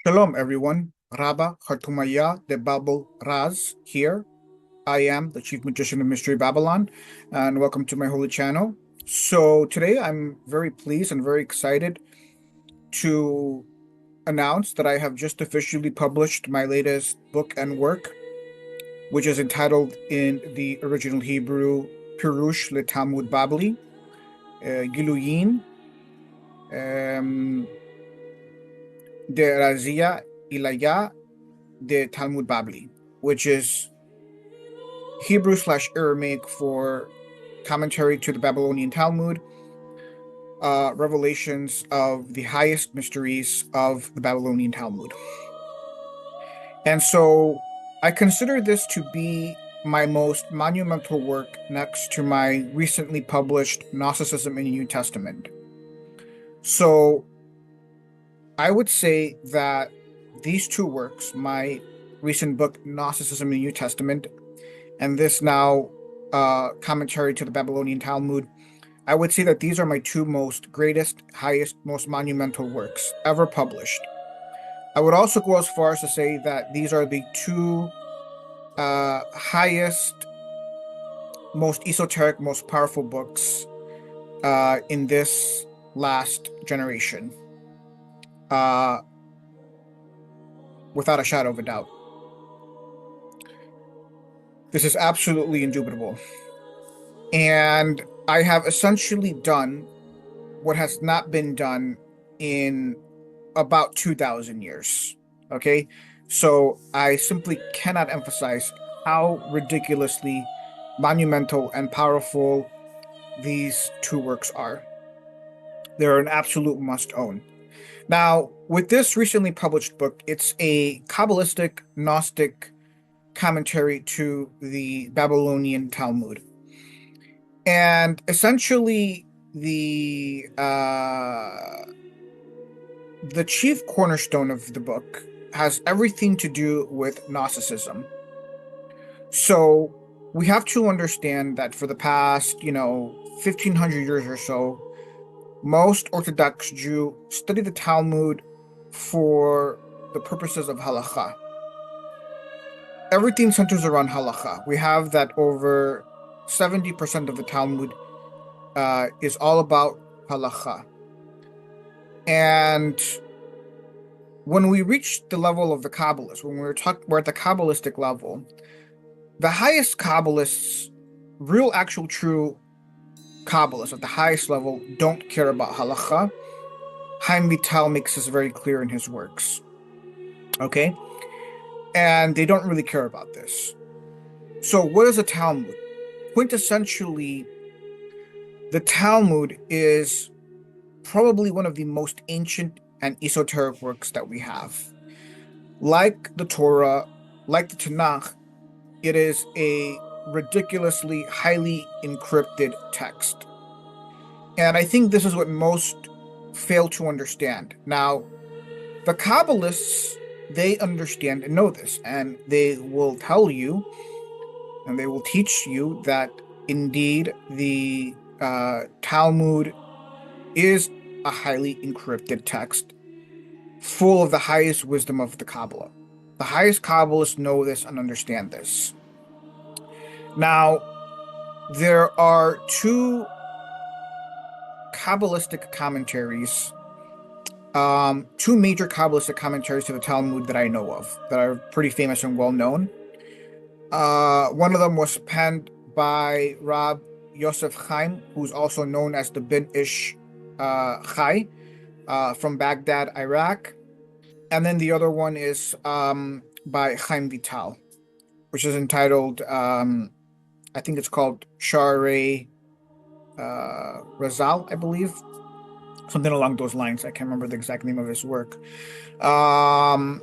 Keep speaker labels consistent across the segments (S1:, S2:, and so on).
S1: Shalom, everyone. Rabba Khartoumaya de Babel Raz here. I am the Chief Magician of Mystery Babylon, and welcome to my holy channel. So today I'm very pleased and very excited to announce that I have just officially published my latest book and work, which is entitled in the original Hebrew, Pirush le Talmud Babli, Giluyin, de Razia Ilaya de Talmud Babli, which is Hebrew/Aramaic for commentary to the Babylonian Talmud, revelations of the highest mysteries of the Babylonian Talmud. And so I consider this to be my most monumental work next to my recently published Gnosticism in the New Testament. So I would say that these two works, my recent book, Gnosticism in the New Testament, and this now commentary to the Babylonian Talmud, I would say that these are my two most greatest, highest, most monumental works ever published. I would also go as far as to say that these are the two highest, most esoteric, most powerful books in this last generation, without a shadow of a doubt. This is absolutely indubitable. And I have essentially done what has not been done in about 2,000 years. Okay? So I simply cannot emphasize how ridiculously monumental and powerful these two works are. They're an absolute must-own. Now, with this recently published book, it's a Kabbalistic, Gnostic commentary to the Babylonian Talmud. And essentially, the chief cornerstone of the book has everything to do with Gnosticism. So we have to understand that for the past, 1,500 years or so, most Orthodox Jews study the Talmud for the purposes of halakha. Everything centers around halakha. We have that over 70% of the Talmud is all about halakha. And when we reach the level of the Kabbalists, when we're at the Kabbalistic level, the highest Kabbalists, real, actual, true Kabbalists at the highest level, don't care about halakha. Chaim Vital makes this very clear in his works. Okay? And they don't really care about this. So what is a Talmud? Quintessentially, the Talmud is probably one of the most ancient and esoteric works that we have. Like the Torah, like the Tanakh, it is a ridiculously highly encrypted text. And I think this is what most fail to understand. Now, the Kabbalists, they understand and know this, and they will tell you, and they will teach you that indeed the Talmud is a highly encrypted text, full of the highest wisdom of the Kabbalah. The highest Kabbalists know this and understand this. Now, there are two Kabbalistic commentaries, two major Kabbalistic commentaries to the Talmud that I know of, that are pretty famous and well known. One of them was penned by Rab Yosef Chaim, who's also known as the Bin Ish Chai, from Baghdad, Iraq. And then the other one is by Chaim Vital, which is entitled, I think it's called Sharei Razal, I believe. Something along those lines. I can't remember the exact name of his work. But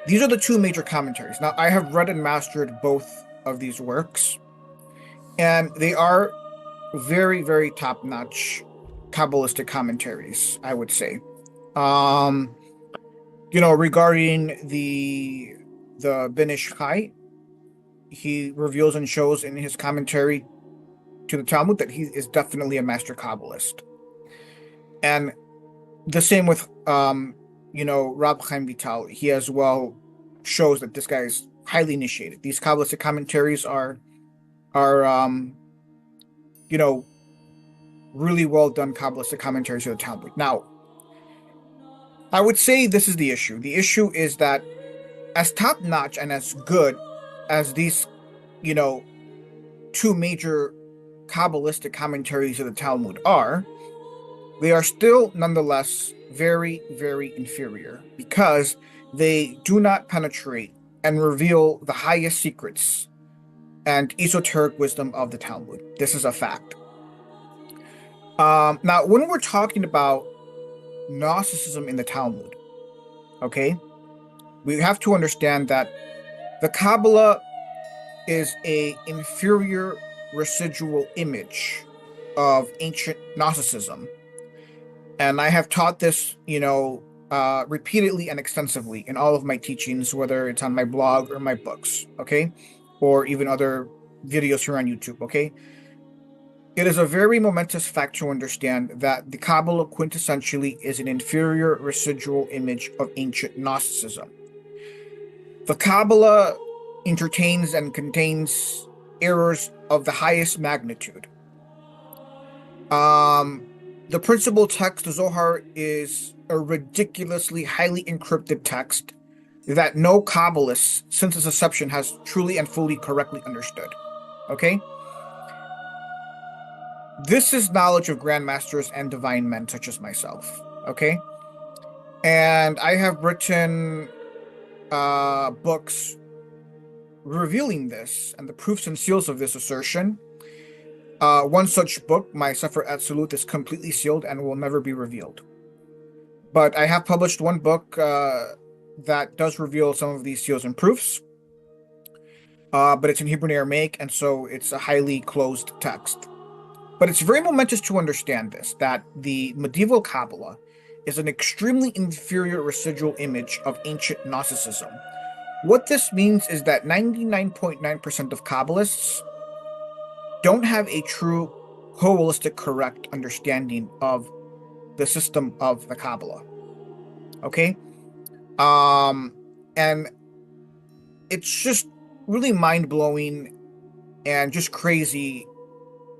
S1: these are the two major commentaries. Now, I have read and mastered both of these works, and they are very, very top-notch Kabbalistic commentaries, I would say. Regarding the Ben Ish Chai, he reveals and shows in his commentary to the Talmud that he is definitely a master Kabbalist. And the same with Rab Chaim Vital, he as well shows that this guy is highly initiated. These Kabbalistic commentaries are you know really well done Kabbalistic commentaries of the Talmud. Now, I would say this is the issue. The issue is that as top notch and as good as these, you know, two major Kabbalistic commentaries of the Talmud are, they are still nonetheless very, very inferior because they do not penetrate and reveal the highest secrets and esoteric wisdom of the Talmud. This is a fact. Now, when we're talking about Gnosticism in the Talmud, okay, we have to understand that the Kabbalah is a inferior residual image of ancient Gnosticism. And I have taught this, repeatedly and extensively in all of my teachings, whether it's on my blog or my books, okay? Or even other videos here on YouTube, okay? It is a very momentous fact to understand that the Kabbalah quintessentially is an inferior residual image of ancient Gnosticism. The Kabbalah entertains and contains errors of the highest magnitude. The principal text, the Zohar, is a ridiculously highly encrypted text that no Kabbalist since its inception has truly and fully correctly understood. Okay? This is knowledge of grandmasters and divine men such as myself. Okay? And I have written books revealing this and the proofs and seals of this assertion. One such book, my Sefer Atzilut, is completely sealed and will never be revealed. But I have published one book that does reveal some of these seals and proofs. But it's in Hebrew and Aramaic, and so it's a highly closed text. But it's very momentous to understand this, that the medieval Kabbalah is an extremely inferior residual image of ancient Gnosticism. What this means is that 99.9% of Kabbalists don't have a true holistic correct understanding of the system of the Kabbalah. Okay? And it's just really mind-blowing and just crazy,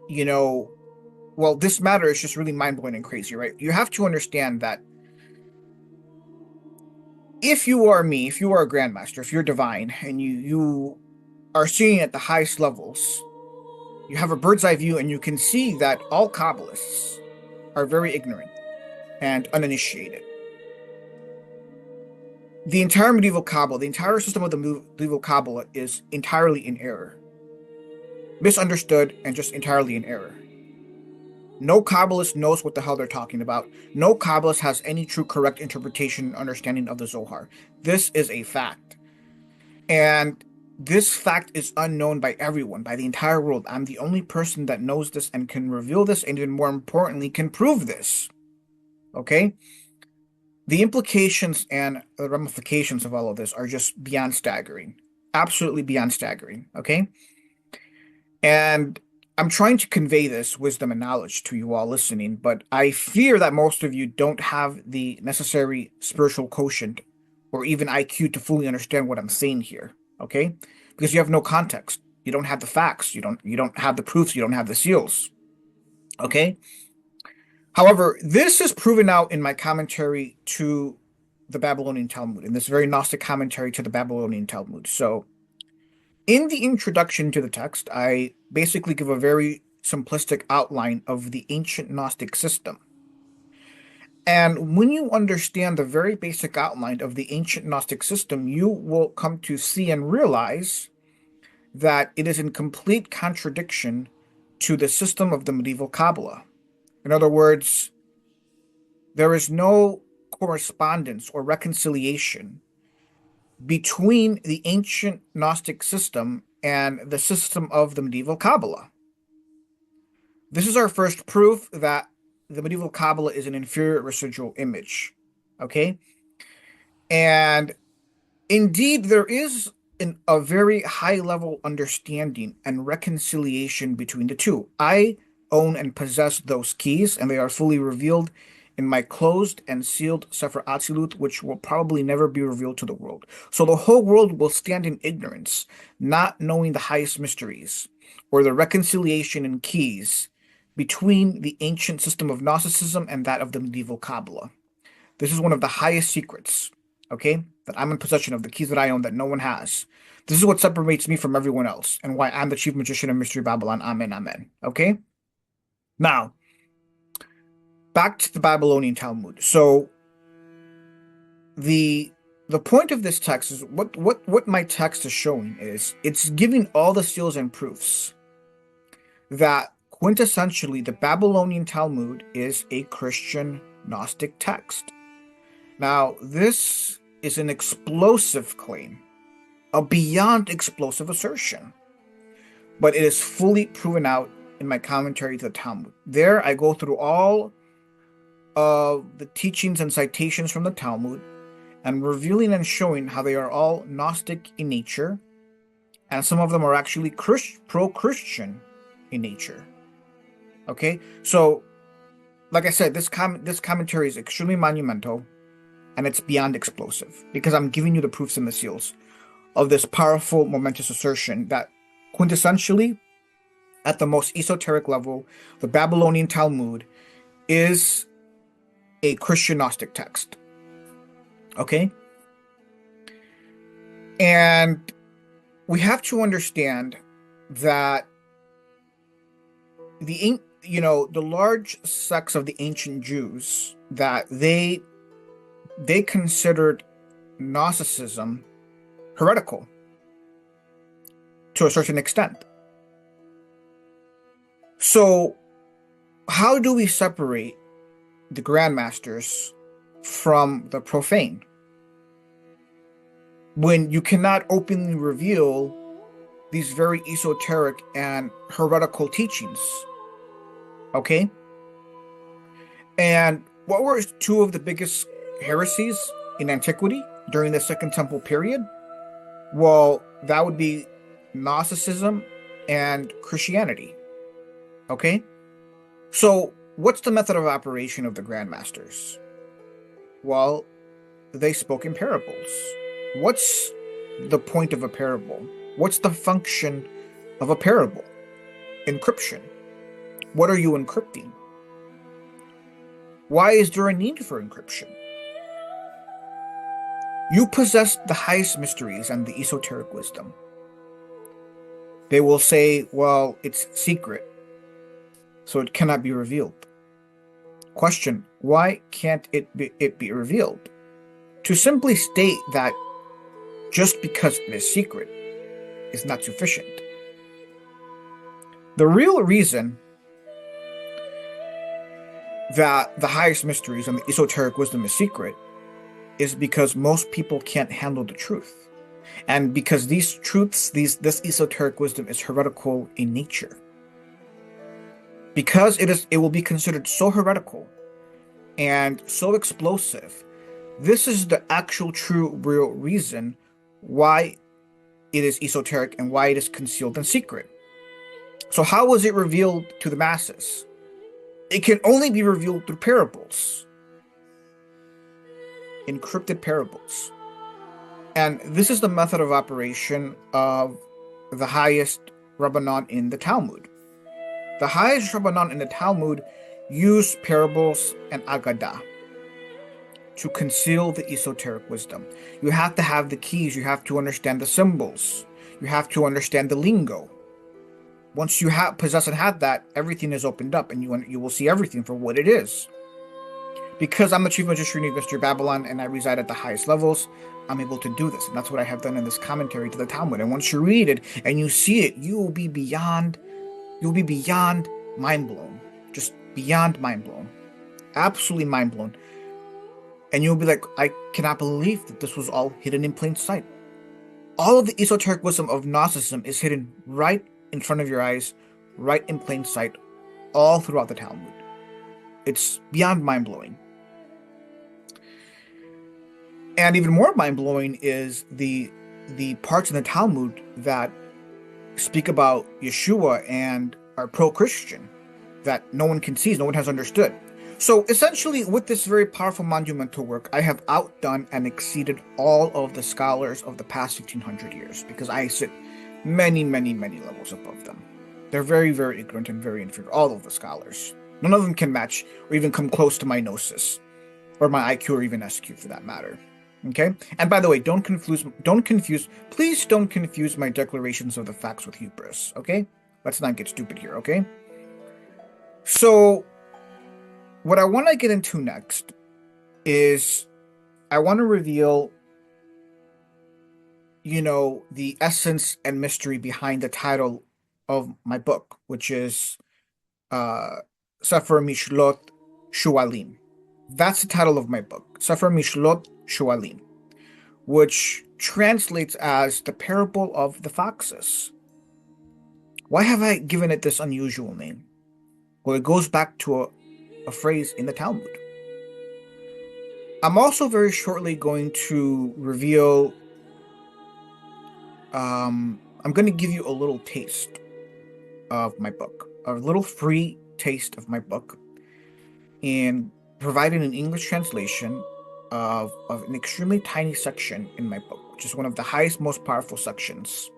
S1: well, this matter is just really mind-blowing and crazy, right? You have to understand that if you are me, if you are a grandmaster, if you're divine, and you are seeing at the highest levels, you have a bird's eye view and you can see that all Kabbalists are very ignorant and uninitiated. The entire medieval Kabbalah, the entire system of the medieval Kabbalah is entirely in error. Misunderstood and just entirely in error. No Kabbalist knows what the hell they're talking about. No Kabbalist has any true correct interpretation and understanding of the Zohar. This is a fact. And this fact is unknown by everyone, by the entire world. I'm the only person that knows this and can reveal this, and even more importantly, can prove this. Okay? The implications and the ramifications of all of this are just beyond staggering. Absolutely beyond staggering. Okay? And I'm trying to convey this wisdom and knowledge to you all listening, but I fear that most of you don't have the necessary spiritual quotient or even IQ to fully understand what I'm saying here. Okay? Because you have no context. You don't have the facts. You don't have the proofs. You don't have the seals. Okay? However, this is proven out in my commentary to the Babylonian Talmud, in this very Gnostic commentary to the Babylonian Talmud. So, in the introduction to the text, I basically give a very simplistic outline of the ancient Gnostic system. And when you understand the very basic outline of the ancient Gnostic system, you will come to see and realize that it is in complete contradiction to the system of the medieval Kabbalah. In other words, there is no correspondence or reconciliation between the ancient Gnostic system and the system of the medieval Kabbalah. This is our first proof that the medieval Kabbalah is an inferior residual image. Okay? And indeed, there is a very high-level understanding and reconciliation between the two. I own and possess those keys, and they are fully revealed in my closed and sealed Sefer Atzilut, which will probably never be revealed to the world. So the whole world will stand in ignorance, not knowing the highest mysteries, or the reconciliation and keys between the ancient system of Gnosticism and that of the medieval Kabbalah. This is one of the highest secrets, okay, that I'm in possession of, the keys that I own that no one has. This is what separates me from everyone else, and why I'm the chief magician of Mystery Babylon. Amen, amen. Okay? Now, back to the Babylonian Talmud. So, the point of this text is what my text is showing is it's giving all the seals and proofs that quintessentially the Babylonian Talmud is a Christian Gnostic text. Now, this is an explosive claim, a beyond explosive assertion, but it is fully proven out in my commentary to the Talmud. There, I go through all of the teachings and citations from the Talmud and revealing and showing how they are all Gnostic in nature, and some of them are actually pro-Christian in nature. Okay, so like I said, this commentary is extremely monumental, and it's beyond explosive because I'm giving you the proofs and the seals of this powerful, momentous assertion that quintessentially, at the most esoteric level, the Babylonian Talmud is a Christian Gnostic text. Okay? And we have to understand that the large sects of the ancient Jews, that they considered Gnosticism heretical to a certain extent. So how do we separate the grandmasters from the profane when you cannot openly reveal these very esoteric and heretical teachings? Okay? And what were two of the biggest heresies in antiquity during the Second Temple period? Well, that would be Gnosticism and Christianity. Okay? So, what's the method of operation of the grandmasters? Well, they spoke in parables. What's the point of a parable? What's the function of a parable? Encryption. What are you encrypting? Why is there a need for encryption? You possess the highest mysteries and the esoteric wisdom. They will say, well, it's secret, so it cannot be revealed. Question, why can't it be revealed? To simply state that just because it is secret is not sufficient. The real reason that the highest mysteries and the esoteric wisdom is secret is because most people can't handle the truth. And because these truths, this esoteric wisdom is heretical in nature. Because it will be considered so heretical and so explosive, this is the actual true real reason why it is esoteric and why it is concealed in secret. So how was it revealed to the masses? It can only be revealed through parables. Encrypted parables. And this is the method of operation of the highest Rabbanon in the Talmud. The highest Rabbanon in the Talmud use parables and Agadah to conceal the esoteric wisdom. You have to have the keys. You have to understand the symbols. You have to understand the lingo. Once you possess and have that, everything is opened up, and you will see everything for what it is. Because I'm the chief magician of Mystery Babylon, and I reside at the highest levels, I'm able to do this, and that's what I have done in this commentary to the Talmud. And once you read it and you see it, you will be beyond mind blown, just beyond mind blown, absolutely mind blown, and you'll be like, I cannot believe that this was all hidden in plain sight. All of the esoteric wisdom of Gnosticism is hidden right in front of your eyes, right in plain sight, all throughout the Talmud. It's beyond mind-blowing. And even more mind-blowing is the parts in the Talmud that speak about Yeshua and are pro-Christian, that no one can see, no one has understood. So essentially, with this very powerful monumental work, I have outdone and exceeded all of the scholars of the past 1500 years because I sit many, many, many levels above them. They're very, very ignorant and very inferior, all of the scholars. None of them can match or even come close to my gnosis, or my IQ, or even SQ for that matter. Okay? And by the way, please don't confuse my declarations of the facts with hubris, okay? Let's not get stupid here, okay? So, what I want to get into next is I want to reveal, the essence and mystery behind the title of my book, which is Sefer Mishlot Shualim. That's the title of my book, Sefer Mishlot Shualim, which translates as the parable of the foxes. Why have I given it this unusual name? Well, it goes back to a phrase in the Talmud. I'm also very shortly going to reveal, I'm going to give you a little taste of my book, a little free taste of my book, and providing an English translation of an extremely tiny section in my book, which is one of the highest, most powerful sections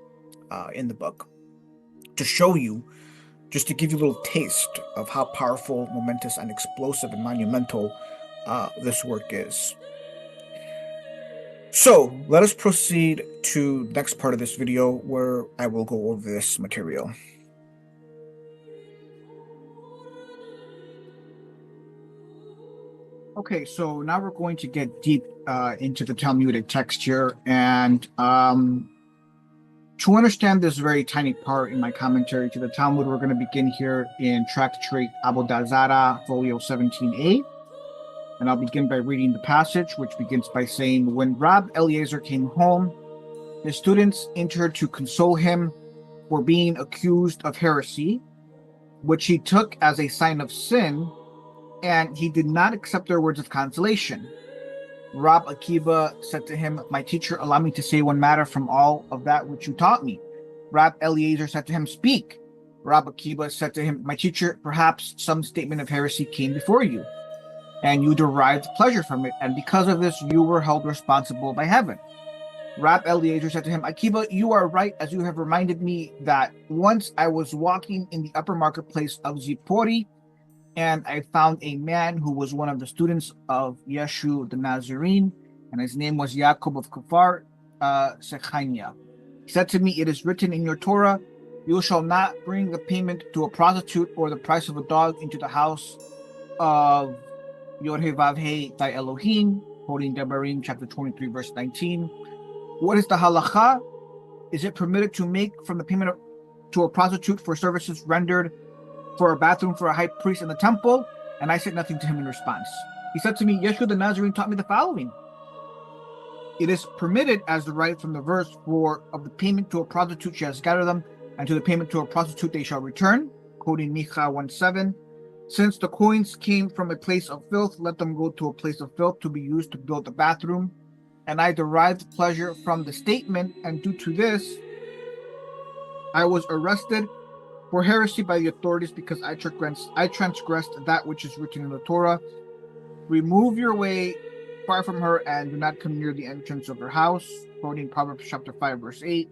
S1: in the book, to show you, just to give you a little taste of how powerful, momentous, and explosive and monumental this work is. So let us proceed to the next part of this video where I will go over this material. Okay, so now we're going to get deep into the Talmudic text here, and to understand this very tiny part in my commentary to the Talmud, we're going to begin here in Tractate Avodah Zarah, folio 17a. And I'll begin by reading the passage, which begins by saying, "When Rab Eliezer came home, his students entered to console him for being accused of heresy, which he took as a sign of sin, and he did not accept their words of consolation. Rab Akiva said to him, 'My teacher, allow me to say one matter from all of that which you taught me.' Rab Eliezer said to him, 'Speak.' Rab Akiva said to him, 'My teacher, perhaps some statement of heresy came before you, and you derived pleasure from it, and because of this you were held responsible by heaven.' Rab Eliezer said to him, 'Akiva, you are right, as you have reminded me that once I was walking in the upper marketplace of Zippori, and I found a man who was one of the students of Yeshu the Nazarene, and his name was Yaakov of Kfar Sechania. He said to me, "It is written in your Torah, you shall not bring the payment to a prostitute or the price of a dog into the house of Yod-Heh-Vav-Heh thy Elohim," quoting Devarim chapter 23, verse 19. "What is the halacha? Is it permitted to make from the payment to a prostitute for services rendered for a bathroom for a high priest in the temple?" And I said nothing to him in response. He said to me, "Yeshua the Nazarene taught me the following: it is permitted as the right from the verse, for of the payment to a prostitute she has gathered them, and to the payment to a prostitute they shall return," quoting Micha 1:7. "Since the coins came from a place of filth, let them go to a place of filth to be used to build the bathroom. And I derived pleasure from the statement, and due to this, I was arrested for heresy by the authorities because I transgressed that which is written in the Torah. Remove your way far from her and do not come near the entrance of her house," quoting Proverbs chapter 5, verse 8.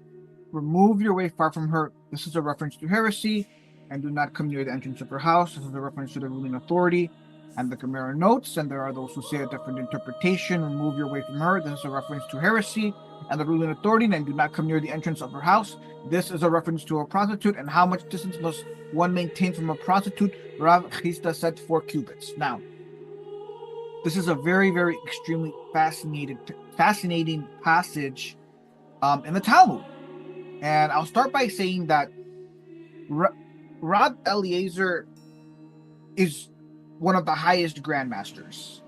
S1: "Remove your way far from her." This is a reference to heresy. "And do not come near the entrance of her house." This is a reference to the ruling authority. And the Gemara notes, and there are those who say a different interpretation, "Remove your way from her." This is a reference to heresy and the ruling authority. "And do not come near the entrance of her house." This is a reference to a prostitute. "And how much distance must one maintain from a prostitute?" Rav Chisda said 4 cubits. Now, this is a very, very extremely fascinating passage in the Talmud. And I'll start by saying that Rab Eliezer is one of the highest grandmasters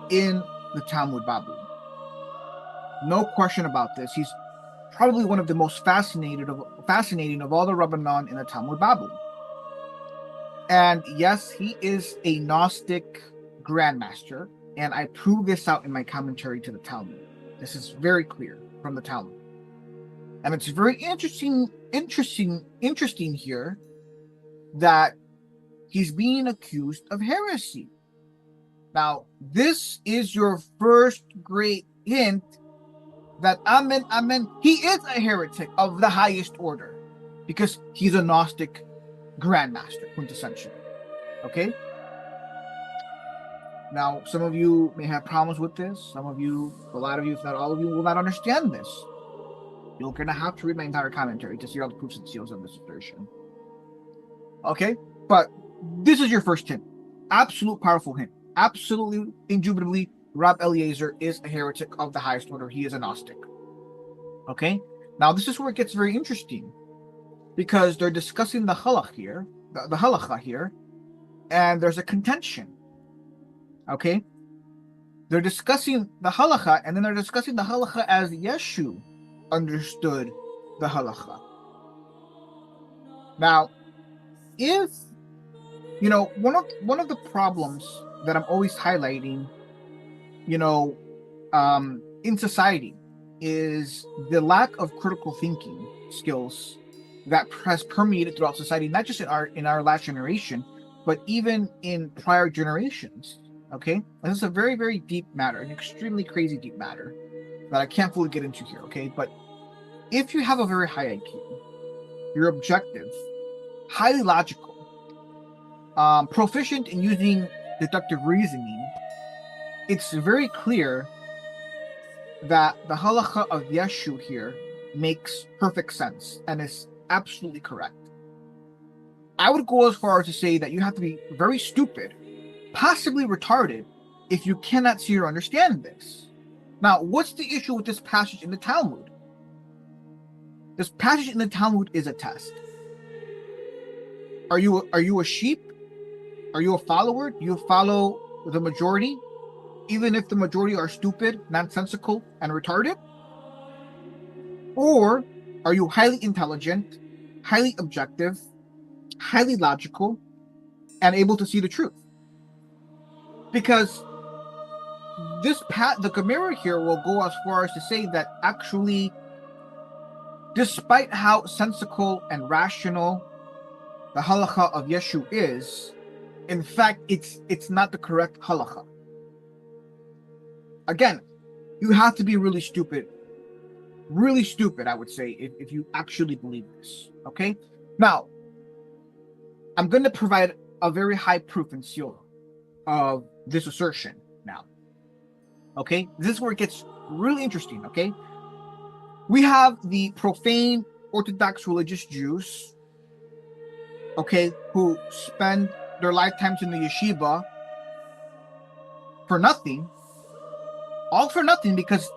S1: in the Talmud Babel. No question about this. He's probably one of the most fascinating of all the Rabbanon in the Talmud Babel. And yes, he is a Gnostic grandmaster, and I prove this out in my commentary to the Talmud. This is very clear from the Talmud. And it's very interesting here that he's being accused of heresy. Now, this is your first great hint that Amen, he is a heretic of the highest order, because he's a Gnostic grandmaster, quintessentially. Okay? Now, some of you may have problems with this. Some of you, a lot of you, if not all of you, will not understand this. You're going to have to read my entire commentary to see all the proofs and seals of this assertion. Okay? But this is your first hint. Absolute powerful hint. Absolutely, indubitably, Rab Eliezer is a heretic of the highest order. He is a Gnostic. Okay? Now, this is where it gets very interesting, because they're discussing the halakha here, the halakha here, and there's a contention. Okay? They're discussing the halakha, and then they're discussing the halakha as Yeshu understood the halakha. Now, if one of the problems that I'm always highlighting, in society, is the lack of critical thinking skills that has permeated throughout society, not just in our last generation, but even in prior generations. Okay, and this is a very, very deep matter, an extremely crazy deep matter that I can't fully get into here. Okay, but if you have a very high IQ, you're objective, highly logical, proficient in using deductive reasoning, it's very clear that the halakha of Yeshu here makes perfect sense and is absolutely correct. I would go as far as to say that you have to be very stupid, possibly retarded, if you cannot see or understand this. Now, what's the issue with this passage in the Talmud? This passage in the Talmud is a test. Are you a sheep? Are you a follower? Do you follow the majority, even if the majority are stupid, nonsensical, and retarded? Or are you highly intelligent, highly objective, highly logical, and able to see the truth? Because the Gemara here will go as far as to say that actually, despite how sensical and rational the halakha of Yeshu is, in fact, it's not the correct halakha. Again, you have to be really stupid, I would say, if you actually believe this. Okay? Now, I'm going to provide a very high proof and seal of this assertion now. Okay? This is where it gets really interesting. Okay? We have the profane Orthodox religious Jews, okay, who spend their lifetimes in the yeshiva for nothing, all for nothing, because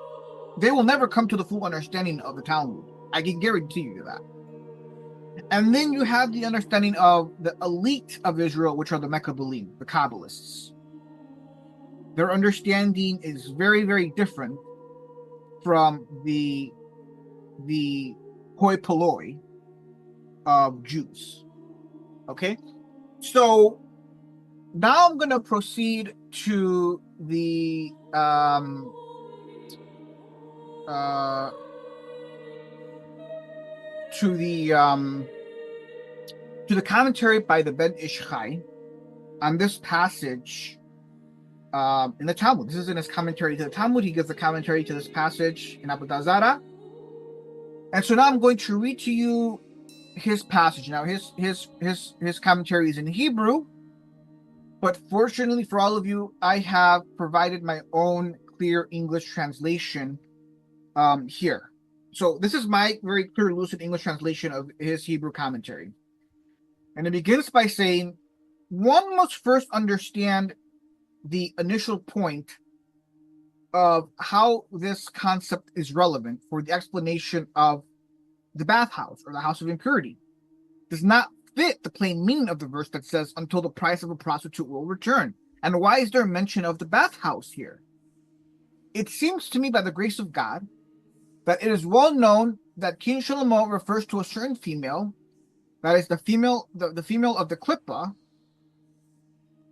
S1: they will never come to the full understanding of the Talmud. I can guarantee you that. And then you have the understanding of the elite of Israel, which are the Mekabalim, the Qabbalists. Their understanding is very, very different from the hoi polloi of Jews. Okay? So now I'm going to proceed to the commentary by the Ben Ish Chai on this passage in the Talmud. This is in his commentary to the Talmud. He gives a commentary to this passage in Avodah Zarah. And so now I'm going to read to you his passage. Now his commentary is in Hebrew, but fortunately for all of you, I have provided my own clear English translation here. So this is my very clear, lucid English translation of his Hebrew commentary. And it begins by saying, one must first understand the initial point of how this concept is relevant for the explanation of the bathhouse or the house of impurity. Does not fit the plain meaning of the verse that says, until the price of a prostitute will return. And why is there mention of the bathhouse here? It seems to me, by the grace of God, that it is well known that King Shlomo refers to a certain female, that is the female of the Klippa,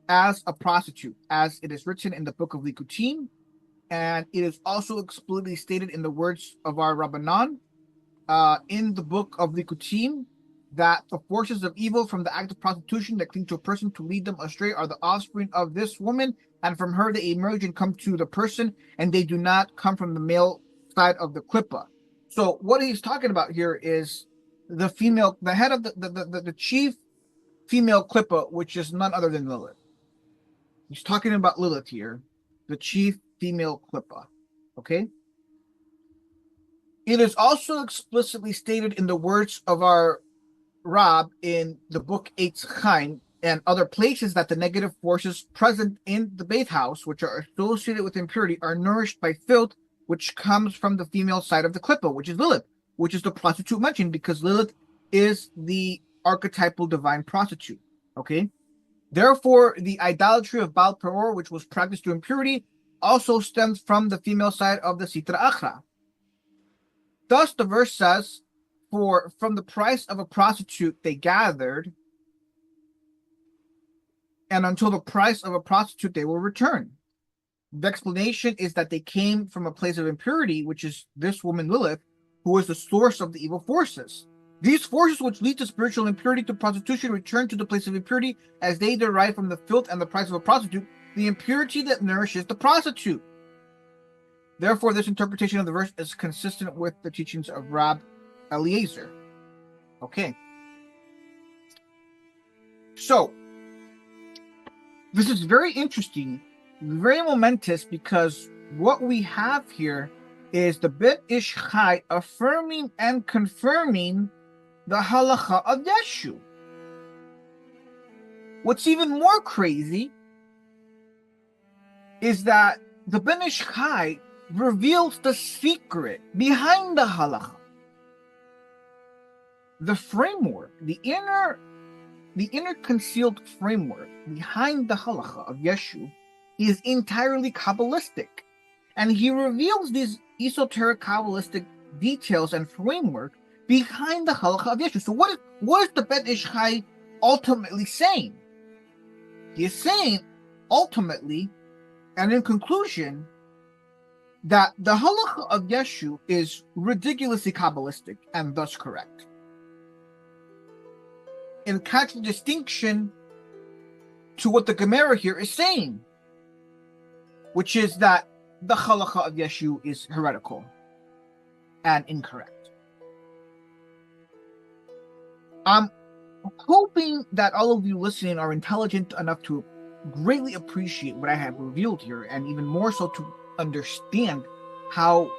S1: as a prostitute, as it is written in the book of Likutim, and it is also explicitly stated in the words of our Rabbanan, in the book of Likutim, that the forces of evil from the act of prostitution that cling to a person to lead them astray are the offspring of this woman, and from her they emerge and come to the person, and they do not come from the male side of the klippa. So what he's talking about here is the female, the head of the chief female klippa, which is none other than Lilith. He's talking about Lilith here, the chief female klippa. Okay? It is also explicitly stated in the words of our Rab in the book Eitz Chaim and other places that the negative forces present in the Beit House, which are associated with impurity, are nourished by filth, which comes from the female side of the klippa, which is Lilith, which is the prostitute mentioned, because Lilith is the archetypal divine prostitute. Okay? Therefore, the idolatry of Baal Peor, which was practiced through impurity, also stems from the female side of the Sitra Achra. Thus, the verse says, "For from the price of a prostitute they gathered, and until the price of a prostitute they will return." The explanation is that they came from a place of impurity, which is this woman Lilith, who is the source of the evil forces. These forces which lead to spiritual impurity to prostitution return to the place of impurity as they derive from the filth and the price of a prostitute, the impurity that nourishes the prostitute. Therefore, this interpretation of the verse is consistent with the teachings of Rab Eliezer. Okay. So, this is very interesting, very momentous, because what we have here is the Bet Ish Chai affirming and confirming the halacha of Yeshu. What's even more crazy is that the Ben Ish Chai reveals the secret behind the halacha. The framework, the inner concealed framework behind the halacha of Yeshu is entirely Kabbalistic. And he reveals these esoteric Kabbalistic details and framework behind the halacha of Yeshu. So what is the Bet Ish Chai ultimately saying? He is saying, ultimately, and in conclusion, that the halacha of Yeshu is ridiculously Kabbalistic and thus correct. In contradistinction to what the Gemara here is saying, which is that the halacha of Yeshu is heretical and incorrect. I'm hoping that all of you listening are intelligent enough to greatly appreciate what I have revealed here, and even more so to understand how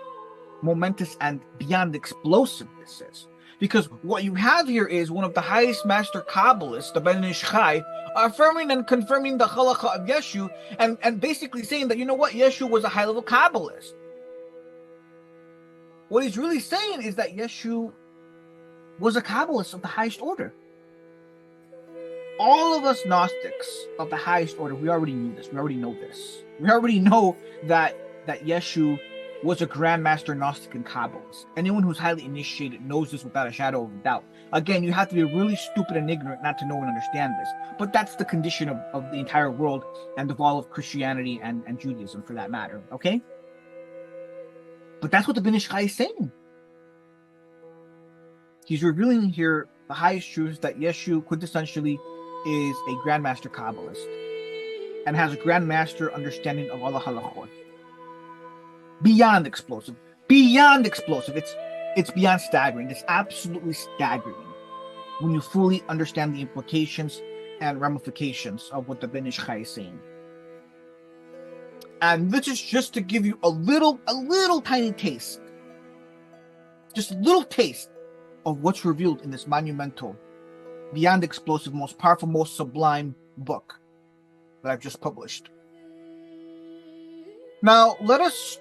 S1: momentous and beyond explosive this is. Because what you have here is one of the highest master Kabbalists, the Ben Ish Chai, affirming and confirming the halacha of Yeshu, and basically saying that, you know what, Yeshu was a high-level Kabbalist. What he's really saying is that Yeshu was a Kabbalist of the highest order. All of us Gnostics of the highest order, we already knew this. We already know this. We already know that Yeshu was a grandmaster Gnostic and Kabbalist. Anyone who's highly initiated knows this without a shadow of a doubt. Again, you have to be really stupid and ignorant not to know and understand this. But that's the condition of the entire world and of all of Christianity and Judaism, for that matter. Okay? But that's what the Ben Ish Chai is saying. He's revealing here the highest truths, that Yeshu quintessentially is a grandmaster Kabbalist and has a grandmaster understanding of all the halachot. Beyond explosive. Beyond explosive. It's beyond staggering. It's absolutely staggering when you fully understand the implications and ramifications of what the Ben Ish Chai is saying. And this is just to give you a little tiny taste. Just a little taste of what's revealed in this monumental, beyond explosive, most powerful, most sublime book that I've just published. Now, let us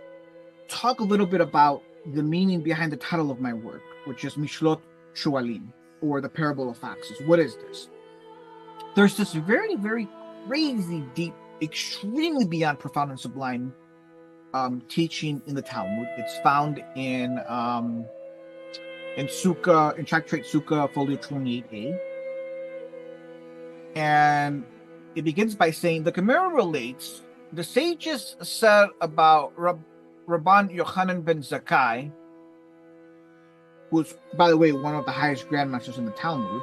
S1: talk a little bit about the meaning behind the title of my work, which is Mishlot Shualim, or the Parable of Foxes. What is this? There's this very, very crazy, deep, extremely beyond profound and sublime teaching in the Talmud. It's found in Sukkah, in Tractate Sukkah, folio 28a. And it begins by saying, the Gemara relates, the sages said about Rabban Yochanan ben Zakkai, who's, by the way, one of the highest grandmasters in the Talmud,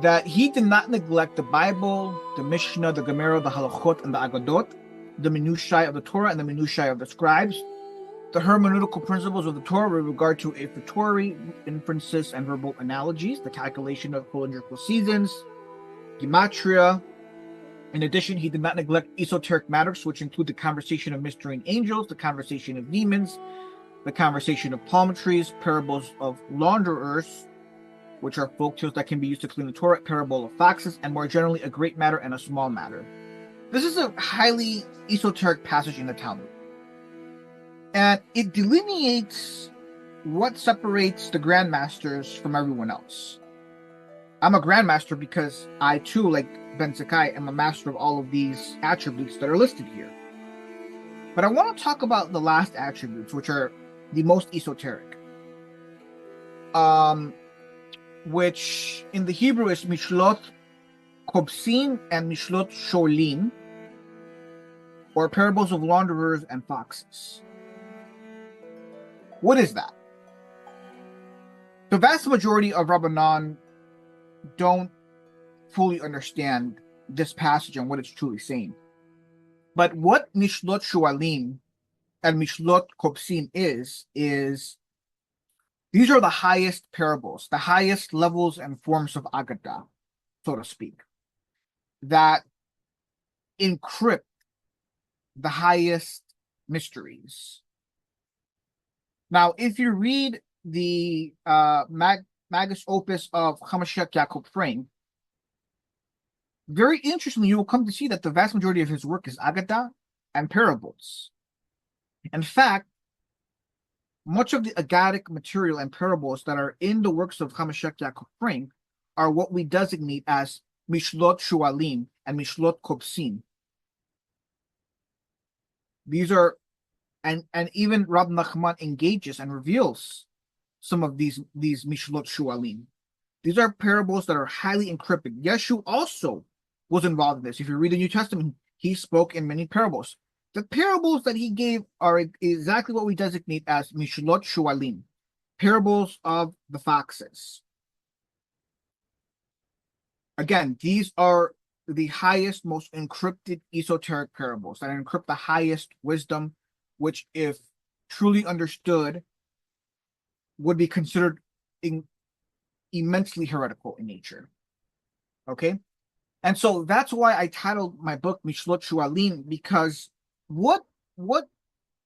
S1: that he did not neglect the Bible, the Mishnah, the Gemara, the Halachot, and the Agadot, the minutiae of the Torah and the minutiae of the scribes, the hermeneutical principles of the Torah with regard to affertory inferences and verbal analogies, the calculation of calendrical seasons, gematria. In addition, he did not neglect esoteric matters, which include the conversation of mystery and angels, the conversation of demons, the conversation of palm trees, parables of launderers, which are folk tales that can be used to clean the Torah, parable of foxes, and more generally, a great matter and a small matter. This is a highly esoteric passage in the Talmud. And it delineates what separates the grandmasters from everyone else. I'm a grandmaster because I too, like Ben Zakkai, am a master of all of these attributes that are listed here. But I want to talk about the last attributes, which are the most esoteric. Which in the Hebrew is Mishlot Kobsin and Mishlot Sholim, or parables of launderers and foxes. What is that? The vast majority of Rabbanan don't fully understand this passage and what it's truly saying. But what Mishlot Shualim and Mishlot Kobsin is these are the highest parables, the highest levels and forms of Agadah, so to speak, that encrypt the highest mysteries. Now, if you read the Magus Opus of Hamashiach Yaakov Frame, very interestingly, you will come to see that the vast majority of his work is Agadah and parables. In fact, much of the Agadic material and parables that are in the works of Hamashiach Yaakov Frame are what we designate as Mishlot Shualim and Mishlot Kobsin. These are, and even Rab Nachman engages and reveals some of these Mishlot Shualim. These are parables that are highly encrypted. Yeshu also was involved in this. If you read the New Testament, he spoke in many parables. The parables that he gave are exactly what we designate as Mishlot Shualim, parables of the foxes. Again, these are the highest, most encrypted esoteric parables that encrypt the highest wisdom, which, if truly understood, would be considered immensely heretical in nature. Okay? And so that's why I titled my book Mishlot Shualim, because what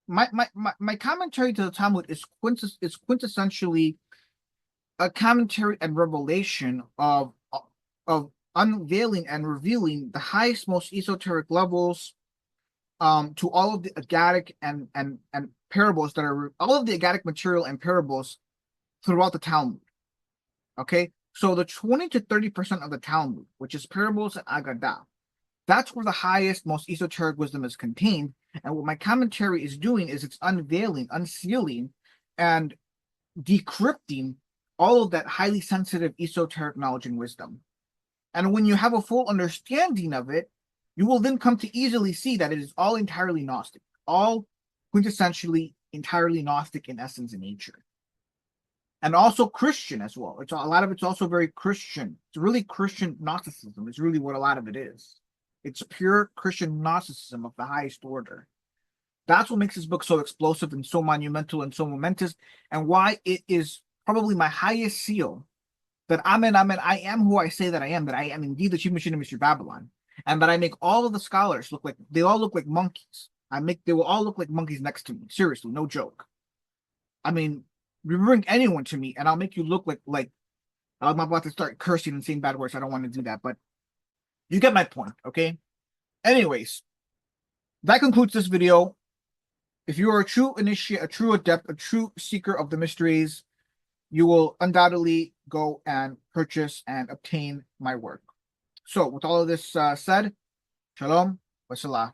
S1: my commentary to the Talmud is quintessentially a commentary and revelation of unveiling and revealing the highest, most esoteric levels to all of the Agadic and parables that are all of the Agadic material and parables throughout the Talmud. Okay, so the 20 to 30% of the Talmud, which is parables and Agadah, that's where the highest, most esoteric wisdom is contained. And what my commentary is doing is it's unveiling, unsealing, and decrypting all of that highly sensitive esoteric knowledge and wisdom. And when you have a full understanding of it, you will then come to easily see that it is all entirely Gnostic, all quintessentially entirely Gnostic in essence and nature. And also Christian as well. A lot of it's also very Christian. It's really Christian Gnosticism. It's really what a lot of it is. It's pure Christian Gnosticism of the highest order. That's what makes this book so explosive and so monumental and so momentous, and why it is probably my highest seal that Amen, I am who I say that I am indeed the chief machine of Mystery Babylon, and that I make all of the scholars look like, they all look like monkeys. They will all look like monkeys next to me. Seriously, no joke. I mean, you bring anyone to me and I'll make you look like I'm about to start cursing and saying bad words. I don't want to do that, but you get my point, okay? Anyways, that concludes this video. If you are a true initiate, a true adept, a true seeker of the mysteries, you will undoubtedly go and purchase and obtain my work. So with all of this said, shalom, wassalam.